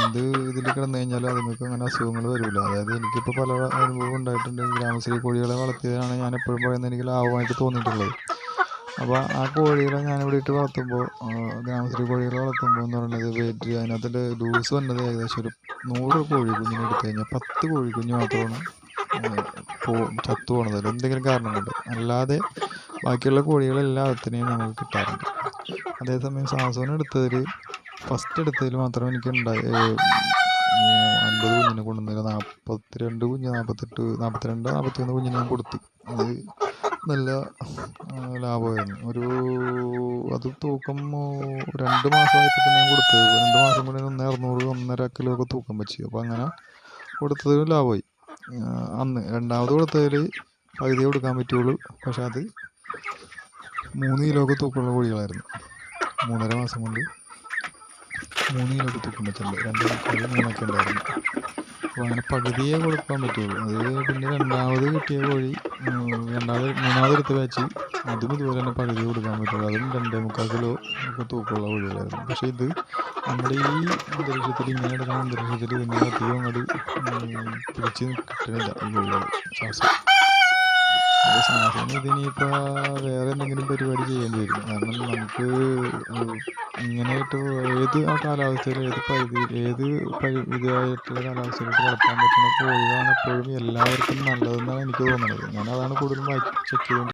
എന്ത് ഇതിൽ കിടന്നു കഴിഞ്ഞാലും അതുങ്ങൾക്ക് അങ്ങനെ അസുഖങ്ങൾ വരില്ല. അതായത് എനിക്കിപ്പോൾ പല അനുഭവം ഉണ്ടായിട്ടുണ്ട്. ഗ്രാമശ്രീ കോഴികളെ വളർത്തിയതാണ് ഞാൻ എപ്പോഴും പറയുന്നത് എനിക്ക് ലാഭമായിട്ട് തോന്നിയിട്ടുള്ളത്. അപ്പോൾ ആ കോഴികളെ ഞാനിവിടെ ഇട്ട് വളർത്തുമ്പോൾ, ഗ്രാമശ്രീ കോഴികളെ വളർത്തുമ്പോൾ എന്ന് പറയുന്നത് വെയിറ്റ് അതിനകത്ത് ലൂസ് വന്നത് ഏകദേശം ഒരു 100 കോഴി കുഞ്ഞിനെ എടുത്തു കഴിഞ്ഞാൽ 10 കോഴി കുഞ്ഞ് മാത്രമാണ് ചത്തു പോണത് എന്തെങ്കിലും കാരണം കൊണ്ട്. അല്ലാതെ ബാക്കിയുള്ള കോഴികളെല്ലാത്തിനെയും നമുക്ക് കിട്ടാറുണ്ട്. അതേസമയം സാംസോൺ എടുത്തതിൽ ഫസ്റ്റ് എടുത്തതിൽ മാത്രം എനിക്ക് 50 കുഞ്ഞിനെ കൊണ്ടുവന്നില്ല. 42 കുഞ്ഞ്, 48, 42, 41 കുഞ്ഞിനെ ഞാൻ കൊടുത്തു. അത് നല്ല ലാഭമായിരുന്നു. അത് തൂക്കം 2 മാസമായപ്പോൾ തന്നെ ഞാൻ കൊടുത്തത്. 2 മാസം കൊണ്ട് 1,600, 1.5 കിലോ ഒക്കെ തൂക്കം വെച്ച്. അപ്പോൾ അങ്ങനെ കൊടുത്തത് ലാഭമായി. അന്ന് രണ്ടാമത് കൊടുത്തതിൽ പകുതി കൊടുക്കാൻ പറ്റുള്ളൂ. പക്ഷെ അത് 3 കിലോ ഒക്കെ തൂക്കമുള്ള കോഴികളായിരുന്നു. 3.5 മാസം കൊണ്ട് 3 കിലോ ഒക്കെ തൂക്കം വെച്ചിട്ടുണ്ട്. 2.5-3 ഉണ്ടായിരുന്നു. അപ്പോൾ അങ്ങനെ പകുതിയേ കൊടുക്കാൻ പറ്റുള്ളൂ. അത് പിന്നെ രണ്ടാമത് കിട്ടിയ കോഴി, മൂന്നാമതെടുത്ത് വെച്ച് അതും ഇതുപോലെ തന്നെ പകുതി കൊടുക്കാൻ പറ്റുള്ളൂ. അതും 2.25 കിലോ ഒക്കെ തൂക്കമുള്ള കോഴികളായിരുന്നു. പക്ഷേ ഇത് നമ്മുടെ ഈ അന്തരീക്ഷത്തിൽ, ഇങ്ങനെ എടുക്കുന്ന അന്തരീക്ഷത്തിൽ ഇതിനെ അധികം അങ്ങോട്ട് പിടിച്ച് കിട്ടണില്ല ഈ കോഴികൾ. സാധാരണ ഇതിനിപ്പോൾ വേറെ എന്തെങ്കിലും പരിപാടി ചെയ്യേണ്ടി വരും. കാരണം നമുക്ക് ഇങ്ങനെയായിട്ട് ഏത് കാലാവസ്ഥയിൽ, ഇതായിട്ടുള്ള കാലാവസ്ഥയിലോട്ട് വളർത്താൻ പറ്റുന്ന കോഴികളാണ് എപ്പോഴും എല്ലാവർക്കും നല്ലതെന്നാണ് എനിക്ക് തോന്നുന്നത്. ഞാനതാണ് കൂടുതലും ചെക്ക് ചെയ്തുകൊണ്ട്